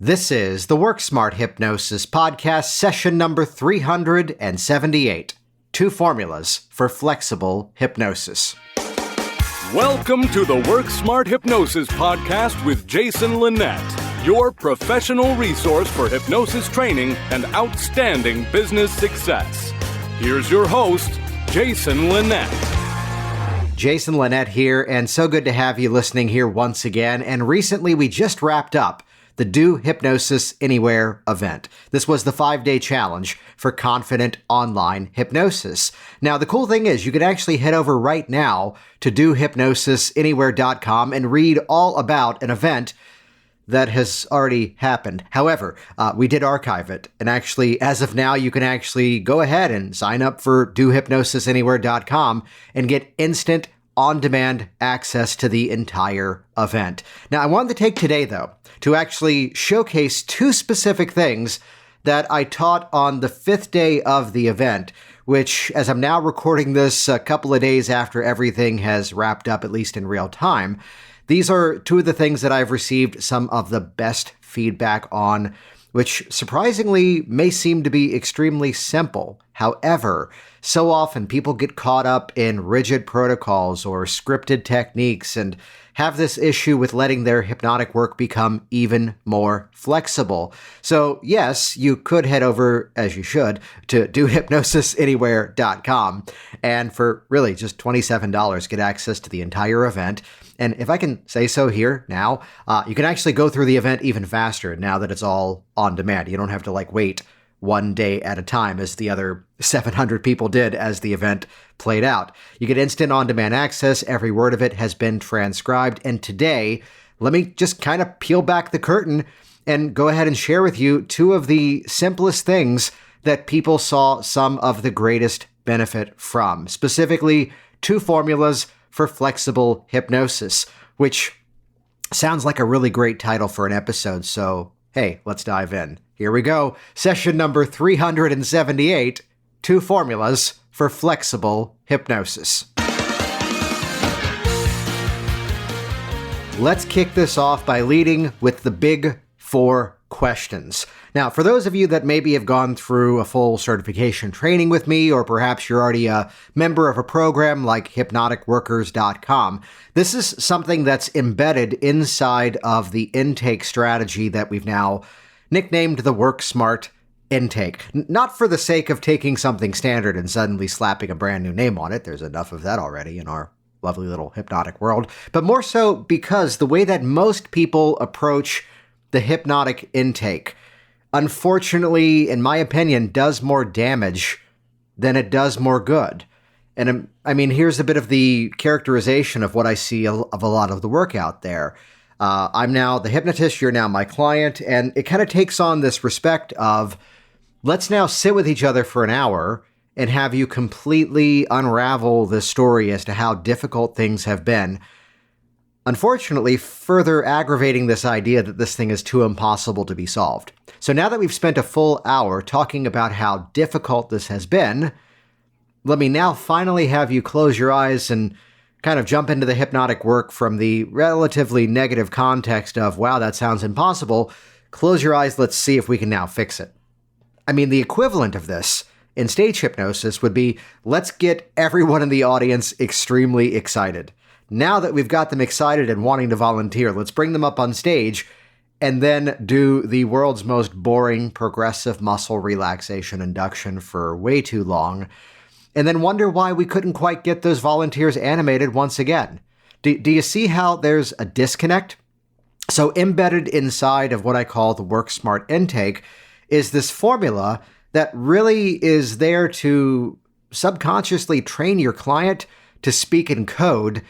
This is the Work Smart Hypnosis podcast, session number 378. 2 formulas for flexible hypnosis. Welcome to the Work Smart Hypnosis podcast with Jason Linett, your professional resource for hypnosis training and outstanding business success. Here's your host, Jason Linett. Jason Linett here, and so good to have you listening here once again. And recently we just wrapped up the Do Hypnosis Anywhere event. This was the 5-day challenge for confident online hypnosis. Now, the cool thing is you can actually head over right now to dohypnosisanywhere.com and read all about an event that has already happened. However, we did archive it, and actually, as of now, you can actually go ahead and sign up for dohypnosisanywhere.com and get instant on-demand access to the entire event. Now, I wanted to take today, though, to actually showcase 2 specific things that I taught on the 5th day of the event, which, as I'm now recording this a couple of days after everything has wrapped up, at least in real time, these are 2 of the things that I've received some of the best feedback on, which surprisingly may seem to be extremely simple. However, so often people get caught up in rigid protocols or scripted techniques and have this issue with letting their hypnotic work become even more flexible. So yes, you could head over, as you should, to dohypnosisanywhere.com and for really just $27 get access to the entire event. And if I can say so here now, you can actually go through the event even faster now that it's all on demand. You don't have to wait 1 day at a time as the other 700 people did as the event played out. You get instant on-demand access. Every word of it has been transcribed. And today, let me just kind of peel back the curtain and go ahead and share with you 2 of the simplest things that people saw some of the greatest benefit from. Specifically, 2 formulas for flexible hypnosis, which sounds like a really great title for an episode. So, hey, let's dive in. Here we go. Session number 378, 2 formulas for flexible hypnosis. Let's kick this off by leading with the big 4 questions. Now, for those of you that maybe have gone through a full certification training with me, or perhaps you're already a member of a program like hypnoticworkers.com, this is something that's embedded inside of the intake strategy that we've now nicknamed the Work Smart intake. Not for the sake of taking something standard and suddenly slapping a brand new name on it. There's enough of that already in our lovely little hypnotic world. But more so because the way that most people approach the hypnotic intake, unfortunately, in my opinion, does more damage than it does more good. And I mean, here's a bit of the characterization of what I see of a lot of the work out there. I'm now the hypnotist, you're now my client, and it kind of takes on this respect of, let's now sit with each other for an hour and have you completely unravel the story as to how difficult things have been. Unfortunately, further aggravating this idea that this thing is too impossible to be solved. So now that we've spent a full hour talking about how difficult this has been, let me now finally have you close your eyes and kind of jump into the hypnotic work from the relatively negative context of, wow, that sounds impossible. Close your eyes, let's see if we can now fix it. I mean, the equivalent of this in stage hypnosis would be, let's get everyone in the audience extremely excited. Now that we've got them excited and wanting to volunteer, let's bring them up on stage and then do the world's most boring progressive muscle relaxation induction for way too long, and then wonder why we couldn't quite get those volunteers animated once again. Do you see how there's a disconnect? So embedded inside of what I call the Work Smart intake is this formula that really is there to subconsciously train your client to speak in code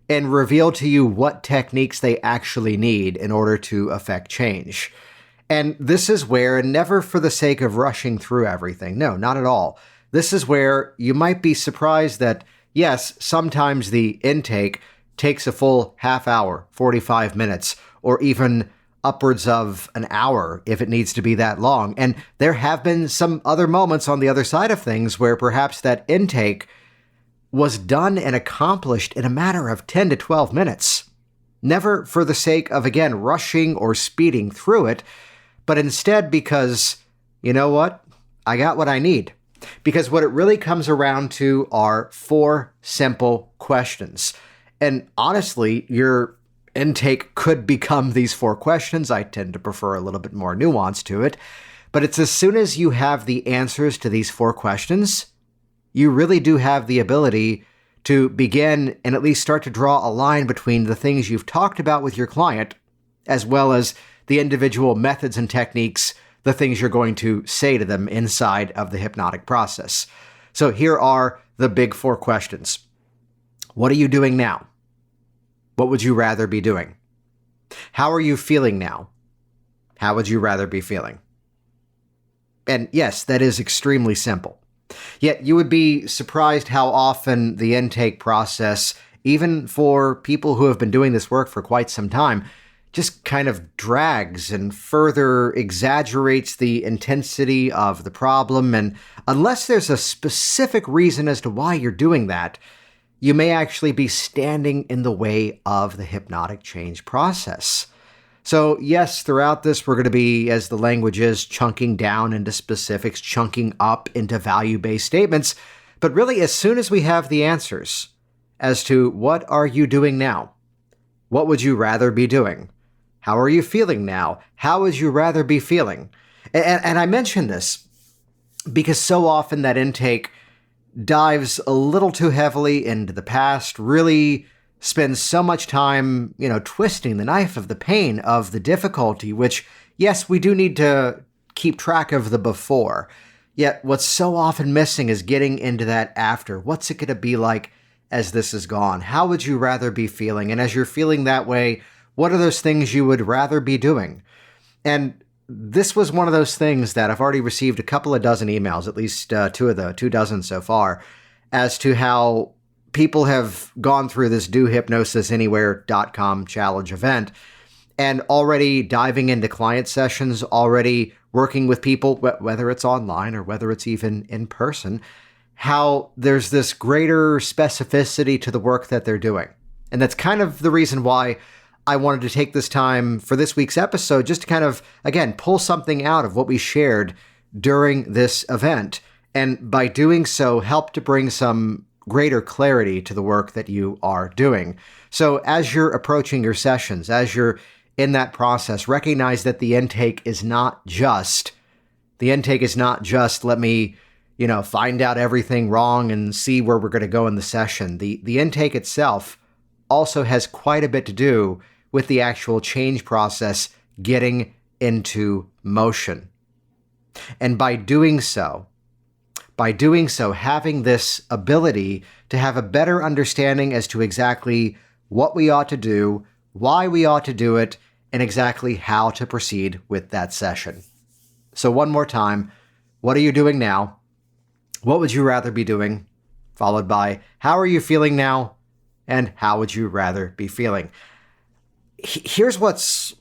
and reveal to you what techniques they actually need in order to affect change. And this is where, and never for the sake of rushing through everything, no, not at all. This is where you might be surprised that, yes, sometimes the intake takes a full half hour, 45 minutes, or even upwards of an hour if it needs to be that long. And there have been some other moments on the other side of things where perhaps that intake was done and accomplished in a matter of 10 to 12 minutes. Never for the sake of, again, rushing or speeding through it, but instead because, you know what? I got what I need. Because what it really comes around to are 4 simple questions. And honestly, your intake could become these 4 questions. I tend to prefer a little bit more nuance to it. But it's as soon as you have the answers to these 4 questions, you really do have the ability to begin and at least start to draw a line between the things you've talked about with your client, as well as the individual methods and techniques, the things you're going to say to them inside of the hypnotic process. So here are the big 4 questions. What are you doing now? What would you rather be doing? How are you feeling now? How would you rather be feeling? And yes, that is extremely simple. Yet you would be surprised how often the intake process, even for people who have been doing this work for quite some time, just kind of drags and further exaggerates the intensity of the problem. And unless there's a specific reason as to why you're doing that, you may actually be standing in the way of the hypnotic change process. So yes, throughout this, we're going to be, as the language is, chunking down into specifics, chunking up into value-based statements. But really, as soon as we have the answers as to what are you doing now? What would you rather be doing? How are you feeling now? How would you rather be feeling? And I mention this because so often that intake dives a little too heavily into the past, really spends so much time, twisting the knife of the pain, of the difficulty, which, yes, we do need to keep track of the before. Yet what's so often missing is getting into that after. What's it going to be like as this is gone? How would you rather be feeling? And as you're feeling that way, what are those things you would rather be doing? And this was one of those things that I've already received a couple of dozen emails, at least 2 dozen so far, as to how people have gone through this dohypnosisanywhere.com challenge event and already diving into client sessions, already working with people, whether it's online or whether it's even in person, how there's this greater specificity to the work that they're doing. And that's kind of the reason why I wanted to take this time for this week's episode, just to kind of, again, pull something out of what we shared during this event. And by doing so, help to bring some greater clarity to the work that you are doing. So as you're approaching your sessions, as you're in that process, recognize that the intake is not just, let me, find out everything wrong and see where we're going to go in the session. The intake itself also has quite a bit to do with the actual change process getting into motion. And by doing so, having this ability to have a better understanding as to exactly what we ought to do, why we ought to do it, and exactly how to proceed with that session. So one more time, what are you doing now? What would you rather be doing? Followed by, how are you feeling now? And how would you rather be feeling? Here's what's,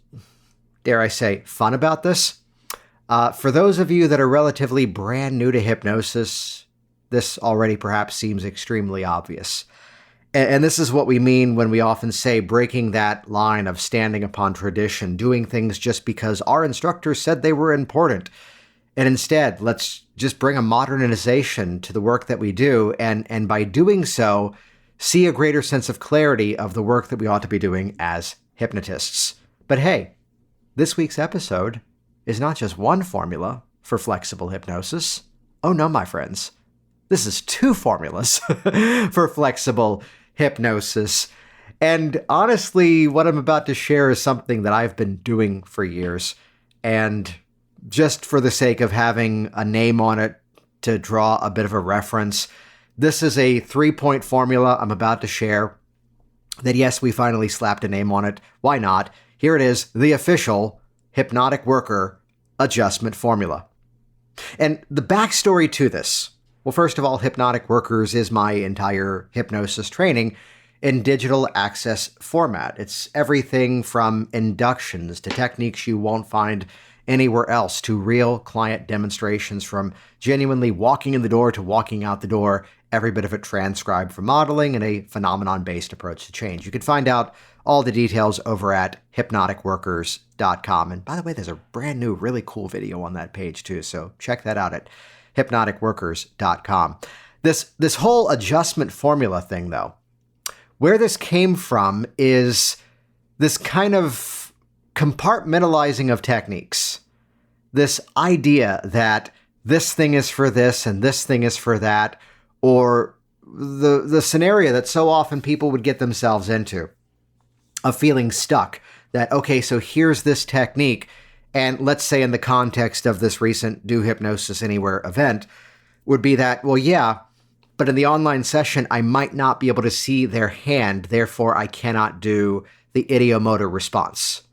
dare I say, fun about this. For those of you that are relatively brand new to hypnosis, this already perhaps seems extremely obvious. And this is what we mean when we often say breaking that line of standing upon tradition, doing things just because our instructors said they were important. And instead, let's just bring a modernization to the work that we do. And by doing so, see a greater sense of clarity of the work that we ought to be doing as hypnotists. But hey, this week's episode is not just one formula for flexible hypnosis. Oh no, my friends. This is 2 formulas for flexible hypnosis. And honestly, what I'm about to share is something that I've been doing for years. And just for the sake of having a name on it to draw a bit of a reference, this is a 3-point formula I'm about to share that, yes, we finally slapped a name on it. Why not? Here it is, the official Hypnotic Worker Adjustment Formula. And the backstory to this, well, first of all, Hypnotic Workers is my entire hypnosis training in digital access format. It's everything from inductions to techniques you won't find anywhere else, to real client demonstrations, from genuinely walking in the door to walking out the door every bit of it transcribed for modeling and a phenomenon-based approach to change. You can find out all the details over at hypnoticworkers.com. And by the way, there's a brand new, really cool video on that page too, so check that out at hypnoticworkers.com. This whole adjustment formula thing, though, where this came from is this kind of compartmentalizing of techniques. This idea that this thing is for this and this thing is for that, or the scenario that so often people would get themselves into of feeling stuck, that, okay, so here's this technique, and let's say in the context of this recent Do Hypnosis Anywhere event, would be that, well, yeah, but in the online session, I might not be able to see their hand, therefore I cannot do the ideomotor response.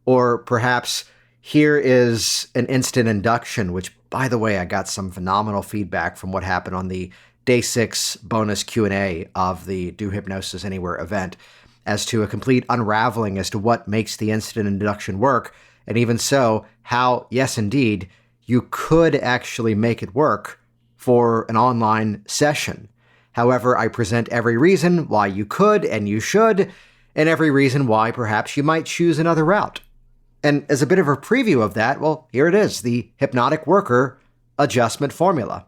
Or perhaps here is an instant induction, which, by the way, I got some phenomenal feedback from what happened on the Day 6 bonus Q&A of the Do Hypnosis Anywhere event as to a complete unraveling as to what makes the instant induction work, and even so, how, yes, indeed, you could actually make it work for an online session. However, I present every reason why you could and you should, and every reason why perhaps you might choose another route. And as a bit of a preview of that, well, here it is, the Hypnotic Worker Adjustment Formula.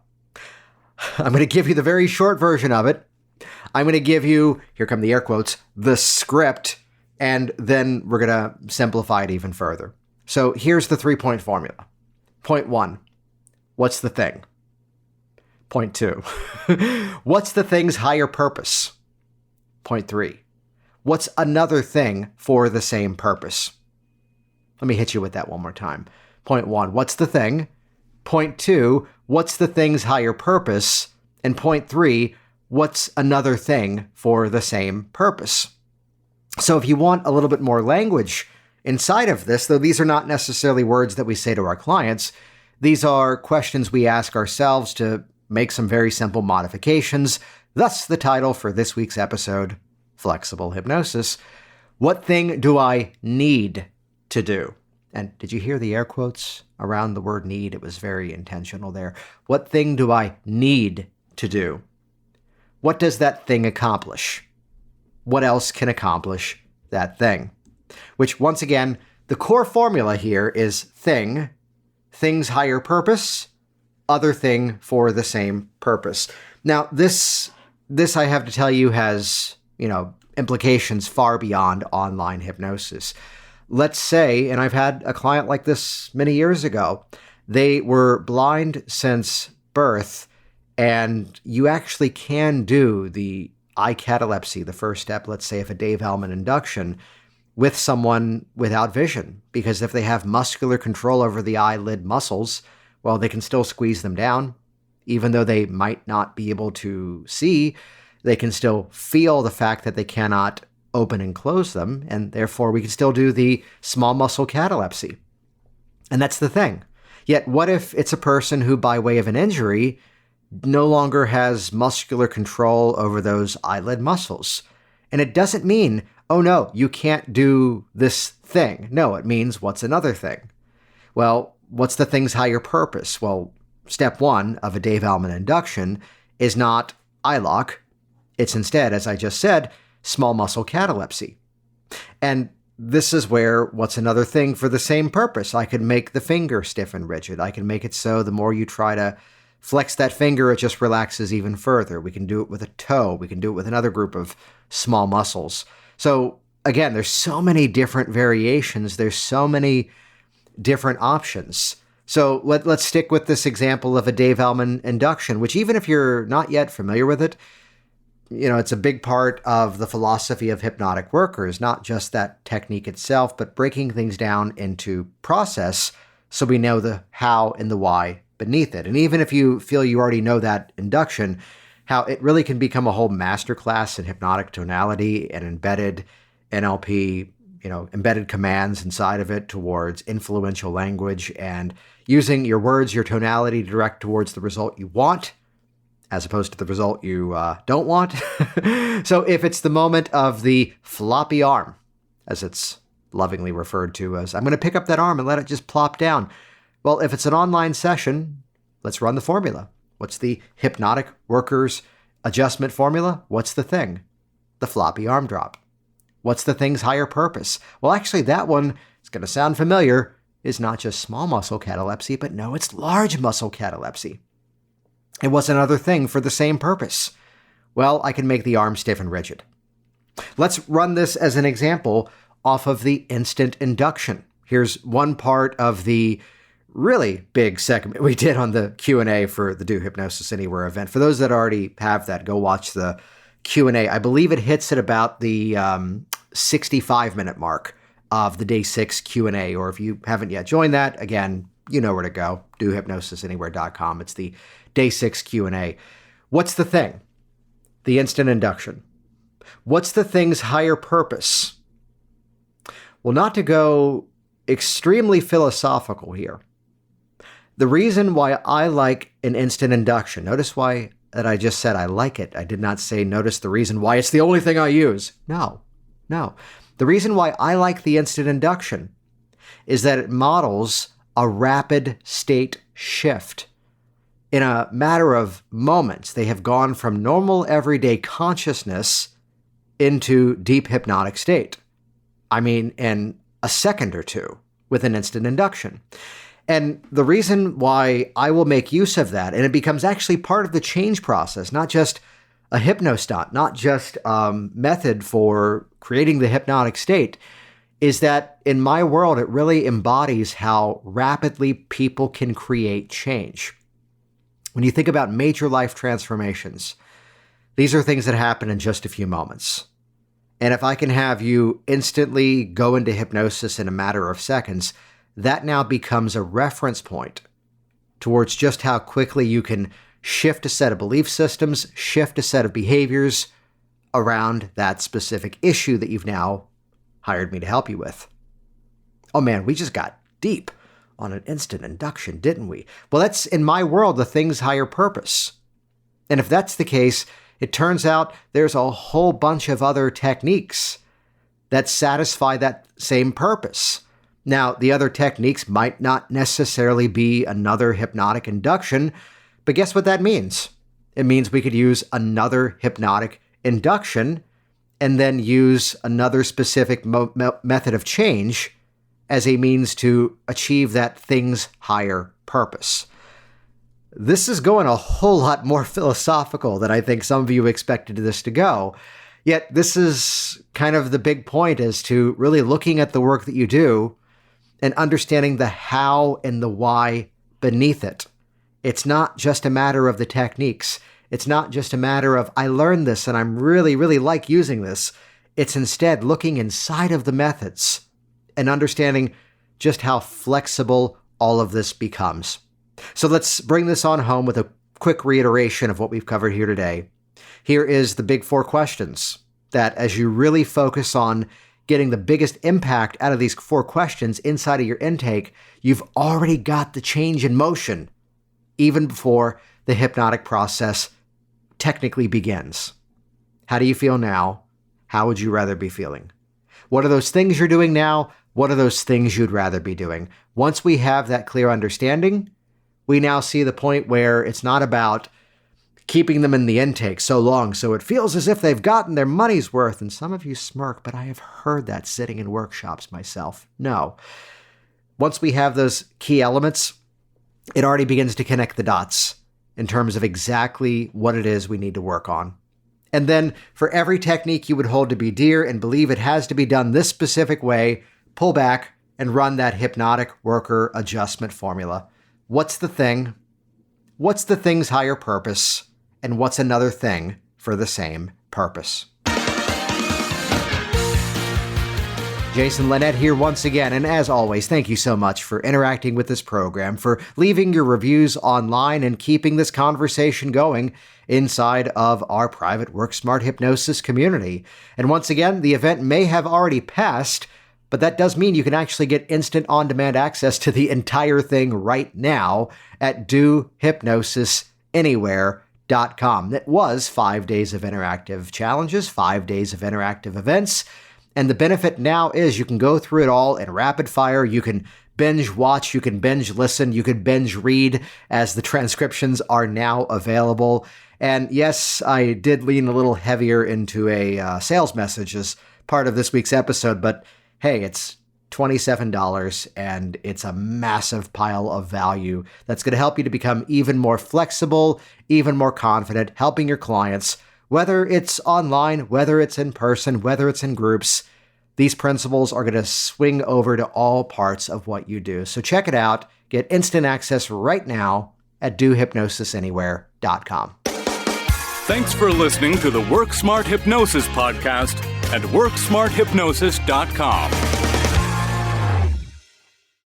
I'm going to give you the very short version of it. I'm going to give you, here come the air quotes, the script, and then we're going to simplify it even further. So here's the 3-point formula. Point 1, what's the thing? Point 2, what's the thing's higher purpose? Point 3, what's another thing for the same purpose? Let me hit you with that one more time. Point 1, what's the thing? Point 2, what's the thing's higher purpose? And point 3, what's another thing for the same purpose? So if you want a little bit more language inside of this, though these are not necessarily words that we say to our clients, these are questions we ask ourselves to make some very simple modifications. Thus the title for this week's episode, Flexible Hypnosis. What thing do I need to do? And did you hear the air quotes around the word need? It was very intentional there. What thing do I need to do? What does that thing accomplish? What else can accomplish that thing? Which, once again, the core formula here is thing, thing's higher purpose, other thing for the same purpose. Now, this I have to tell you has, implications far beyond online hypnosis. Let's say, and I've had a client like this many years ago, they were blind since birth, and you actually can do the eye catalepsy, the first step, let's say, of a Dave Hellman induction, with someone without vision. Because if they have muscular control over the eyelid muscles, well, they can still squeeze them down. Even though they might not be able to see, they can still feel the fact that they cannot open and close them, and therefore we can still do the small muscle catalepsy. And that's the thing. Yet what if it's a person who, by way of an injury, no longer has muscular control over those eyelid muscles? And it doesn't mean, oh no, you can't do this thing. No, it means, what's another thing? Well, what's the thing's higher purpose? Well, step 1 of a Dave Hellman induction is not eye lock. It's instead, as I just said, small muscle catalepsy. And this is where, what's another thing for the same purpose? I could make the finger stiff and rigid. I can make it so the more you try to flex that finger, it just relaxes even further. We can do it with a toe. We can do it with another group of small muscles. So again, there's so many different variations. There's so many different options. So let's stick with this example of a Dave Hellman induction, which, even if you're not yet familiar with it, it's a big part of the philosophy of hypnotic workers, not just that technique itself, but breaking things down into process so we know the how and the why beneath it. And even if you feel you already know that induction, how it really can become a whole masterclass in hypnotic tonality and embedded NLP, embedded commands inside of it towards influential language and using your words, your tonality to direct towards the result you want, as opposed to the result you don't want. So if it's the moment of the floppy arm, as it's lovingly referred to as, I'm going to pick up that arm and let it just plop down. Well, if it's an online session, let's run the formula. What's the Hypnotic Workers Adjustment formula, what's the thing? The floppy arm drop. What's the thing's higher purpose? Well, actually, that one, it's going to sound familiar, is not just small muscle catalepsy, but no, it's large muscle catalepsy. And what's another thing for the same purpose? Well, I can make the arm stiff and rigid. Let's run this as an example off of the instant induction. Here's one part of the really big segment we did on the Q&A for the Do Hypnosis Anywhere event. For those that already have that, go watch the Q&A. I believe it hits at about the 65-minute mark of the day 6 Q&A, or if you haven't yet joined that, again, you know where to go, dohypnosisanywhere.com. It's the day 6 Q&A. What's the thing? The instant induction. What's the thing's higher purpose? Well, not to go extremely philosophical here, the reason why I like an instant induction, notice why that I just said I like it. I did not say notice the reason why it's the only thing I use. No. The reason why I like the instant induction is that it models a rapid state shift. In a matter of moments, they have gone from normal everyday consciousness into deep hypnotic state. I mean, in a second or two with an instant induction. And the reason why I will make use of that, and it becomes actually part of the change process, not just a hypnostunt, not just a method for creating the hypnotic state, is that in my world, it really embodies how rapidly people can create change. When you think about major life transformations, these are things that happen in just a few moments. And if I can have you instantly go into hypnosis in a matter of seconds, that now becomes a reference point towards just how quickly you can shift a set of belief systems, shift a set of behaviors around that specific issue that you've now hired me to help you with. Oh man, we just got deep on an instant induction, didn't we? Well, that's, in my world, the thing's higher purpose. And if that's the case, it turns out there's a whole bunch of other techniques that satisfy that same purpose. Now, the other techniques might not necessarily be another hypnotic induction, but guess what that means? It means we could use another hypnotic induction and then use another specific method of change as a means to achieve that thing's higher purpose. This is going a whole lot more philosophical than I think some of you expected this to go. Yet this is kind of the big point, as to really looking at the work that you do and understanding the how and the why beneath it. It's not just a matter of the techniques. It's not just a matter of, I learned this and I'm really, really like using this. It's instead looking inside of the methods and understanding just how flexible all of this becomes. So let's bring this on home with a quick reiteration of what we've covered here today. Here is the big 4 questions that, as you really focus on getting the biggest impact out of these 4 questions inside of your intake, you've already got the change in motion even before the hypnotic process technically begins. How do you feel now? How would you rather be feeling? What are those things you're doing now? What are those things you'd rather be doing? Once we have that clear understanding, we now see the point where it's not about keeping them in the intake so long so it feels as if they've gotten their money's worth. And some of you smirk, but I have heard that sitting in workshops myself. No. Once we have those key elements, it already begins to connect the dots in terms of exactly what it is we need to work on. And then for every technique you would hold to be dear and believe it has to be done this specific way, pull back and run that Hypnotic Worker Adjustment Formula. What's the thing? What's the thing's higher purpose? And what's another thing for the same purpose? Jason Linett here once again, and as always, thank you so much for interacting with this program, for leaving your reviews online and keeping this conversation going inside of our private WorkSmart Hypnosis community. And once again, the event may have already passed, but that does mean you can actually get instant on-demand access to the entire thing right now at dohypnosisanywhere.com. It was 5 days of interactive challenges, 5 days of interactive events. And the benefit now is you can go through it all in rapid fire. You can binge watch, you can binge listen, you can binge read, as the transcriptions are now available. And yes, I did lean a little heavier into a sales message as part of this week's episode, but hey, it's $27 and it's a massive pile of value that's going to help you to become even more flexible, even more confident, helping your clients, whether it's online, whether it's in person, whether it's in groups. These principles are going to swing over to all parts of what you do. So check it out. Get instant access right now at dohypnosisanywhere.com. Thanks for listening to the Work Smart Hypnosis podcast at WorkSmartHypnosis.com.